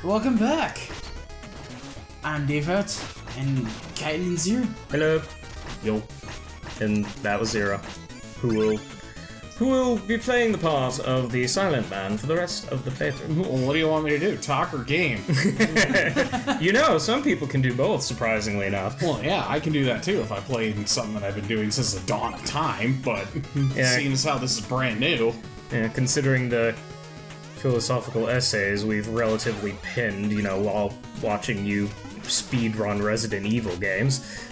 Welcome back. I'm David, and Kylan's here. Hello. Yo. And that was Zero, who will be playing the part of the Silent Man for the rest of the playthrough. Well, what do you want me to do? Talk or game? You know, some people can do both, surprisingly enough. Well, yeah, I can do that too if I play something that I've been doing since the dawn of time, but seeing as how this is brand new. Yeah, considering the philosophical essays we've relatively pinned, you know, while watching you speedrun Resident Evil games.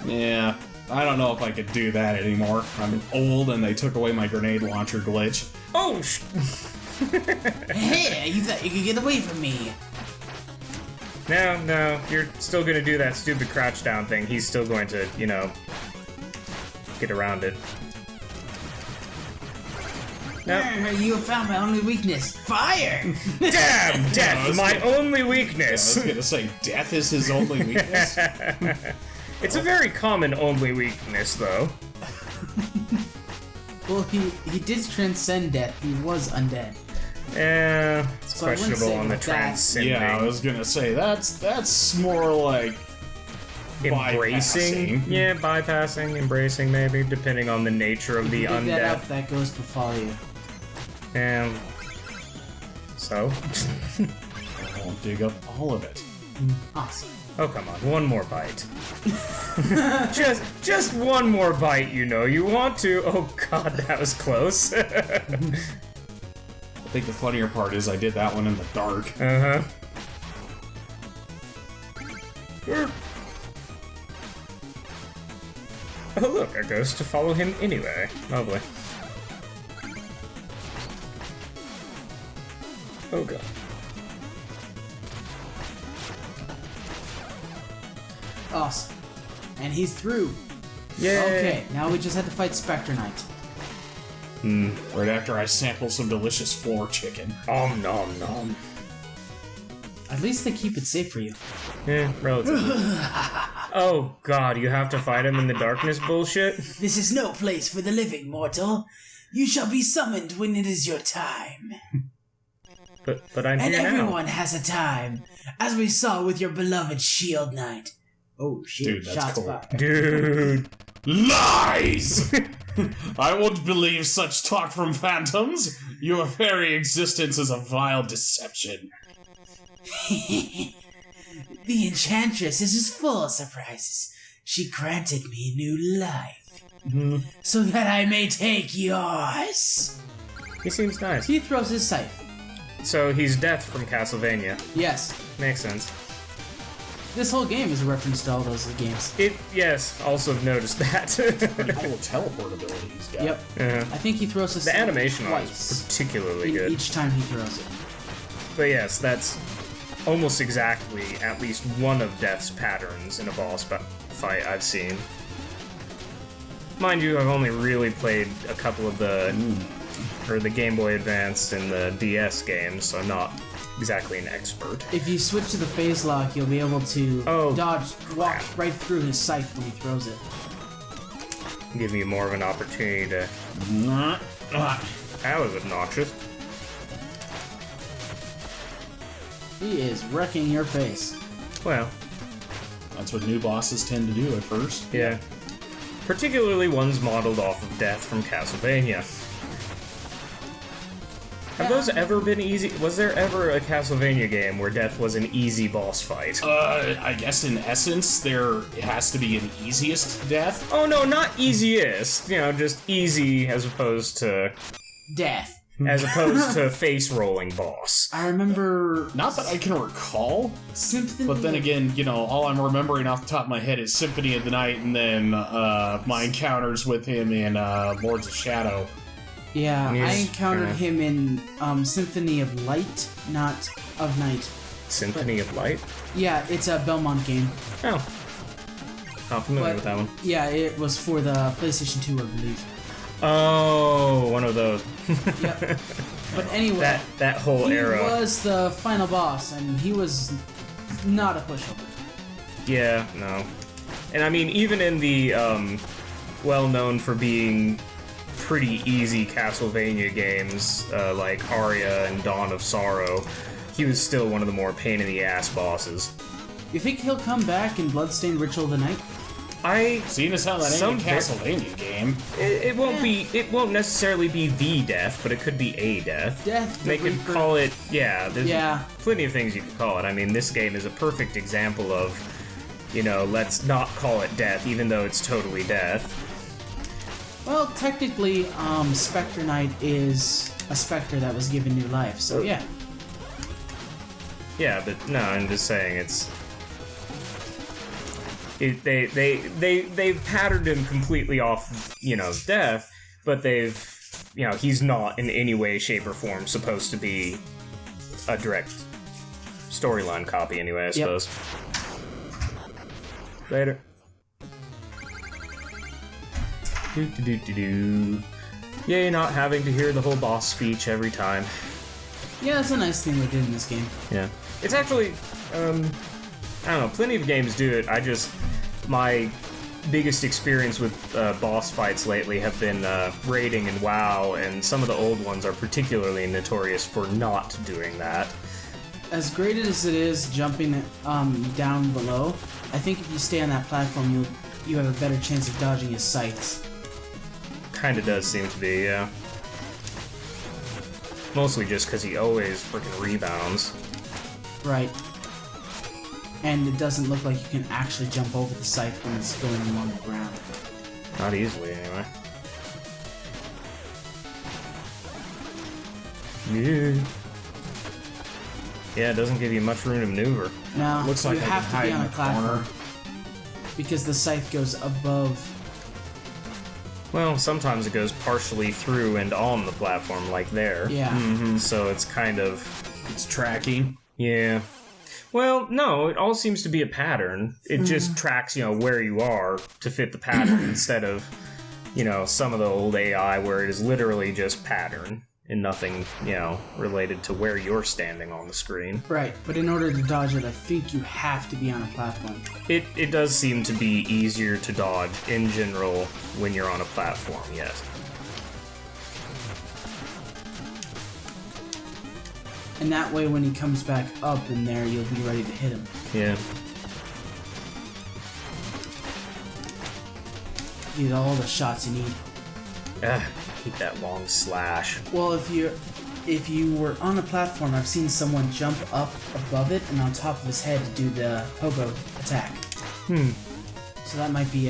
Yeah, I don't know if I could do that anymore. I'm old and they took away my grenade launcher glitch. Oh, Hey, you thought you could get away from me. No, you're still gonna do that stupid crouch down thing. He's still going to, you know, get around it. No. You have found my only weakness. Fire! Damn, death, my only weakness! I was gonna say, death is his only weakness? It's a very common only weakness, though. Well, he did transcend death. He was undead. It's So I wouldn't questionable say on the that. transcending. Yeah, I was gonna say, that's more like Embracing? bypassing. Yeah, bypassing, embracing, maybe, depending on the nature of If the you dig that undead. up, that ghost will follow you. So? I won't dig up all of it. Awesome. Oh, come on, one more bite. just one more bite, you know. You want to. Oh god, that was close. I think the funnier part is I did that one in the dark. Uh-huh. Oh look, a ghost to follow him anyway. Lovely. Oh god. Awesome. And he's through. Yay! Okay, now we just had to fight Spectre Knight. Right after I sample some delicious floor chicken. Om nom nom. At least they keep it safe for you. Yeah, relatively. Oh god, you have to fight him in the darkness bullshit? This is no place for the living, mortal. You shall be summoned when it is your time. But I'm And here now. everyone has a time, as we saw with your beloved Shield Knight. Oh shit, Dude, that's shots cool. fired. Dude. Lies! I won't believe such talk from phantoms. Your very existence is a vile deception. The Enchantress is as full of surprises. She granted me new life, so that I may take yours. He seems nice. He throws his scythe. So he's Death from Castlevania. Yes, Makes sense. this whole game is a reference to all those games. Yes, also noticed that. Pretty cool teleport ability he's got. Yep. Uh-huh. I think he throws his The scythe animation on it is twice particularly in good. each time he throws it. But yes, that's almost exactly at least one of Death's patterns in a boss fight I've seen. Mind you, I've only really played a couple of the Game Boy Advance and the DS games, so I'm not exactly an expert. If you switch to the phase lock, you'll be able to walk right through his scythe when he throws it. Give you more of an opportunity to... That was obnoxious. He is wrecking your face. Well, That's what new bosses tend to do at first. yeah. Particularly ones modeled off of Death from Castlevania. Have those ever been easy? Was there ever a Castlevania game where Death was an easy boss fight? I guess in essence, there has to be an easiest death. Oh no, not easiest. You know, just easy as opposed to Death. face rolling boss. I remember Not that I can recall, Symphony. but then again, you know, all I'm remembering off the top of my head is Symphony of the Night and then my encounters with him in Lords of Shadow. Yeah, I He's encountered kinda- him in Symphony of Light, not of Night. Symphony of Light? Yeah, it's a Belmont game. Oh. Not familiar But with that one. yeah, it was for the PlayStation 2, I believe. Oh, one of those. Yep. But anyway, that whole he era. was the final boss, and he was not a pushover. Yeah, no. And I mean, even in the well known for being pretty easy Castlevania games like Aria and Dawn of Sorrow, he was still one of the more pain-in-the-ass bosses. You think he'll come back in Bloodstained Ritual of the Night? Seeing as how that ain't a Castlevania game. It won't be. It won't necessarily be the death, but it could be a death. Death. They could call it. Yeah. There's Yeah. plenty of things you could call it. I mean, this game is a perfect example of, let's not call it death, even though it's totally death. Well, technically, Spectre Knight is a specter that was given new life, so yeah. Yeah, but no, I'm just saying it's. They've patterned him completely off, death, but he's not in any way, shape, or form supposed to be a direct storyline copy anyway, I suppose. Later. Yay, not having to hear the whole boss speech every time. Yeah, that's a nice thing they did in this game. Yeah. It's actually, I don't know, plenty of games do it. My biggest experience with boss fights lately have been raiding and WoW, and some of the old ones are particularly notorious for not doing that. As great as it is jumping down below, I think if you stay on that platform, you have a better chance of dodging his scythes. Kinda does seem to be, yeah. Mostly just because he always freaking rebounds. Right. And it doesn't look like you can actually jump over the scythe when it's going along the ground. Not easily, anyway. Yeah, it doesn't give you much room to maneuver. No, Looks like you I have can to hide be in on a the corner. platform. Because the scythe goes above. Well, sometimes it goes partially through and on the platform, like there. Yeah. So it's kind of... It's tracking. Yeah. Well, no, it all seems to be a pattern. It just tracks, where you are to fit the pattern instead of, some of the old AI where it is literally just pattern and nothing, related to where you're standing on the screen. Right, but in order to dodge it, I think you have to be on a platform. It does seem to be easier to dodge in general when you're on a platform, yes. And that way, when he comes back up in there, you'll be ready to hit him. Yeah. You get all the shots you need. Keep that long slash. Well, if you were on a platform, I've seen someone jump up above it and on top of his head to do the hobo attack. So that might be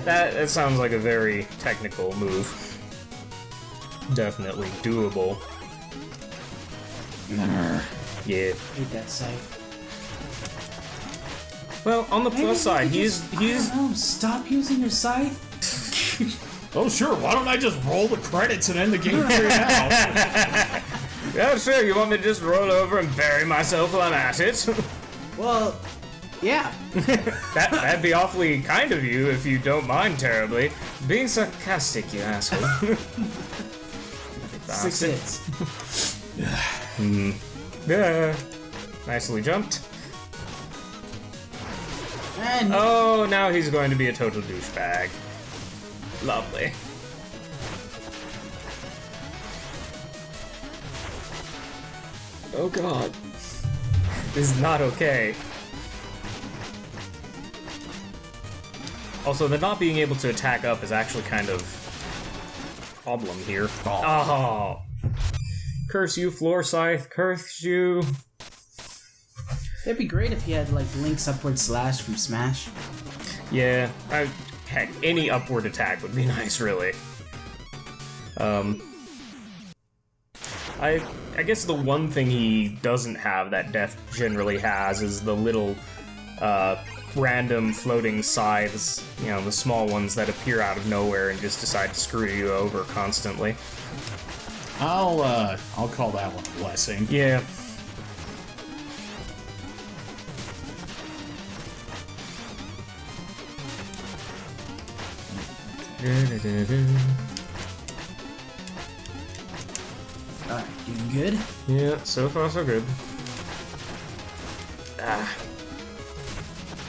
That sounds like a very technical move. Definitely doable. Yeah. hate that scythe. Well, on the plus side, he's I don't know, stop using your scythe. Oh, sure. Why don't I just roll the credits and end the game for you now? Yeah, sure. You want me to just roll over and bury myself while I'm at it? Well, yeah. That'd be awfully kind of you if you don't mind terribly. Being sarcastic, you asshole. 6 hits. Yeah. Nicely jumped. And Oh, now he's going to be a total douchebag. Lovely. Oh god. This is not okay. Also, the not being able to attack up is actually kind of a problem here. Oh. Curse you, Floor Scythe. Curse you. it'd be great if he had like Link's upward slash from Smash. Yeah, heck, any upward attack would be nice, really. I guess the one thing he doesn't have that Death generally has is the little, random floating scythes, the small ones that appear out of nowhere and just decide to screw you over constantly. I'll call that one a blessing. Yeah. Alright, doing good. Yeah, so far so good.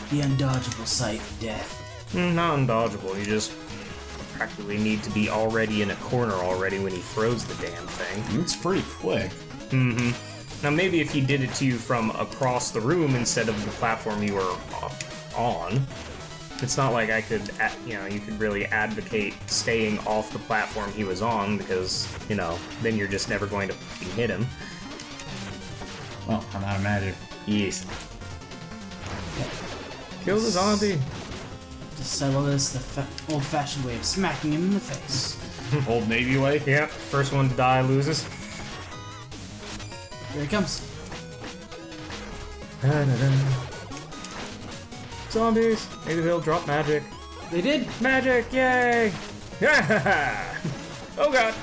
The undodgeable sight of death. Not undodgeable, you just practically need to be already in a corner already when he throws the damn thing. It's pretty quick. Now, maybe if he did it to you from across the room instead of the platform you were on, it's not like I could, you could really advocate staying off the platform he was on because, then you're just never going to hit him. Well, I'm out of magic. Yes. Kill the zombie. Just settle this the old-fashioned way of smacking him in the face. Old Navy way? Yep, first one to die loses. Here he comes. Zombies! Maybe they'll drop magic. They did! Magic! Yay! Oh god!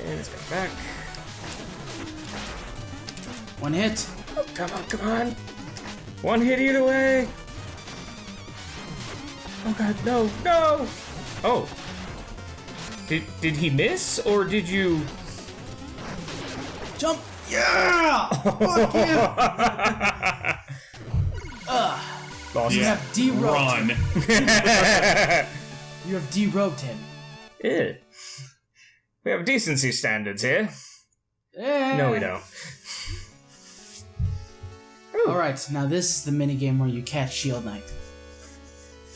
And let's get back. One hit. Oh, come on! One hit either way! Oh god, no! Oh! Did he miss, or did you... Jump! Yeah! Fuck yeah! Boss, You have derobed Run. him. You have derobed him. Yeah. We have decency standards here. No, we don't. Alright, now this is the minigame where you catch Shield Knight.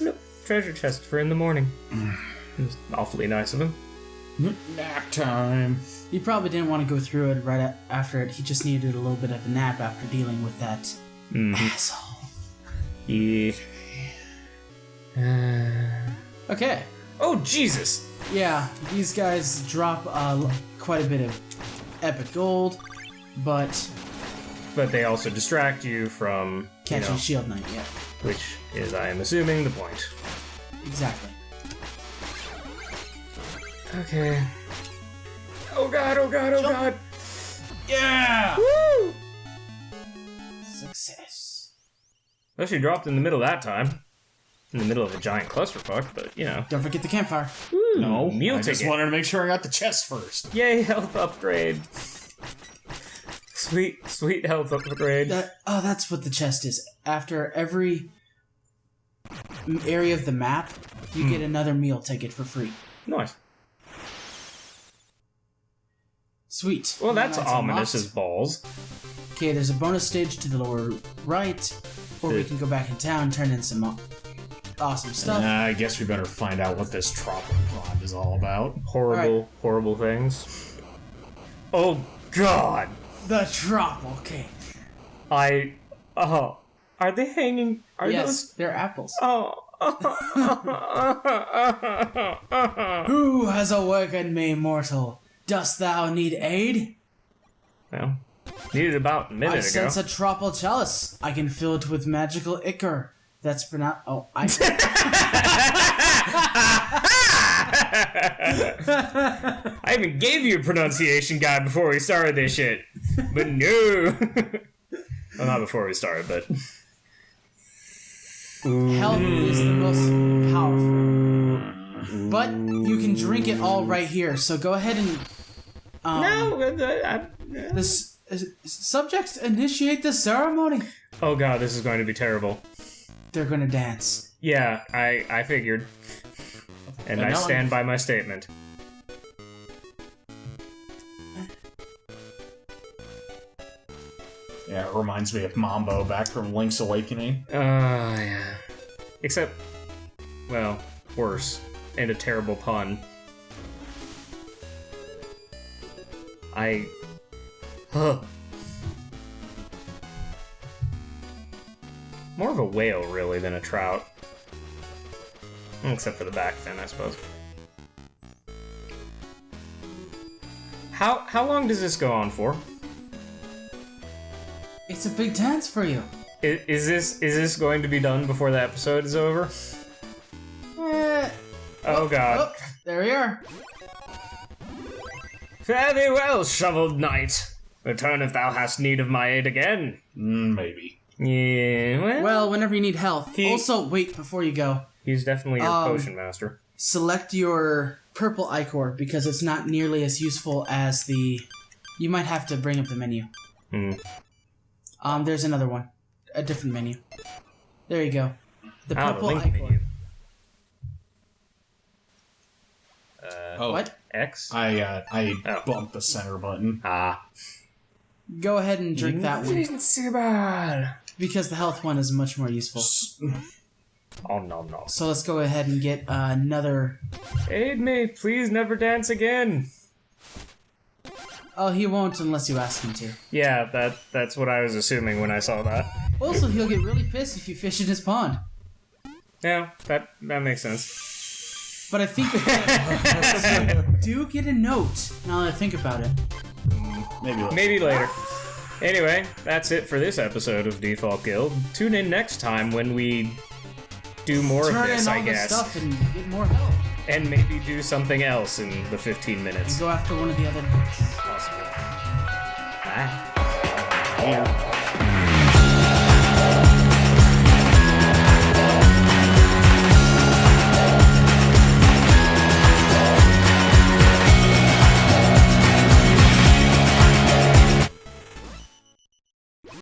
Nope. Treasure chest for in the morning. It was awfully nice of him. Nap time. He probably didn't want to go through it right after it. He just needed a little bit of a nap after dealing with that asshole. Yeah. Okay. Oh, Jesus! Yeah, these guys drop quite a bit of epic gold, but But they also distract you from, catching Shield Knight, yeah. which is, I am assuming, the point. Exactly. Okay. Oh god, oh god, oh god! Yeah! Woo! Success. Well, she dropped in the middle that time. In the middle of a giant clusterfuck, but, Don't forget the campfire. Ooh, No, meal I ticket. just wanted to make sure I got the chest first. Yay, health upgrade. Sweet health upgrade. That's what the chest is. After every area of the map, you get another meal ticket for free. Nice. Sweet. Well, that's That's ominous unlocked. as balls. Okay, there's a bonus stage to the lower right, or we can go back in town, turn in some awesome stuff. I guess we better find out what this Troupple King is all about. Horrible things. Oh god! The Troupple King. Are they hanging? Are Yes, those? they're apples. Oh. Who has awakened me, mortal? Dost thou need aid? Well, needed about a minute I ago. sense a Troupple chalice. I can fill it with magical ichor. That's pronounced. Oh, I even gave you a pronunciation guide before we started this shit. But no. Well, not before we started, but... Health is the most powerful. But you can drink it all right here, so go ahead and... The subjects initiate the ceremony. Oh god, this is going to be terrible. They're gonna dance. Yeah, I figured. And I stand by my statement. Yeah, it reminds me of Mambo back from Link's Awakening. Yeah. Except, well, worse. And a terrible pun. More of a whale, really, than a trout. Except for the back fin, I suppose. How long does this go on for? It's a big dance for you. Is this going to be done before the episode is over? Oh god. Oh, there we are. Fare thee well, shoveled knight. Return if thou hast need of my aid again. Maybe. Yeah, Well, whenever you need health. Also, wait, before you go, he's definitely your potion master. select your purple ichor because it's not nearly as useful as the... You might have to bring up the menu. There's another one. A different menu. There you go. The purple link ichor. menu. Oh, What? X? I Oh. bumped the center button. Ah. Go ahead and drink that one. Because the health one is much more useful. Oh, no. So let's go ahead and get another... Aid me, please never dance again. Oh, he won't unless you ask him to. Yeah, that's what I was assuming when I saw that. Also, he'll get really pissed if you fish in his pond. Yeah, that makes sense. But I think do get a note, now that I think about it. Maybe later. Anyway, that's it for this episode of Default Guild. Tune in next time when we do more of this, I guess. Turn in all the stuff and get more help. And maybe do something else in the 15 minutes. And go after one of the other notes. Possible. Bye. Yeah.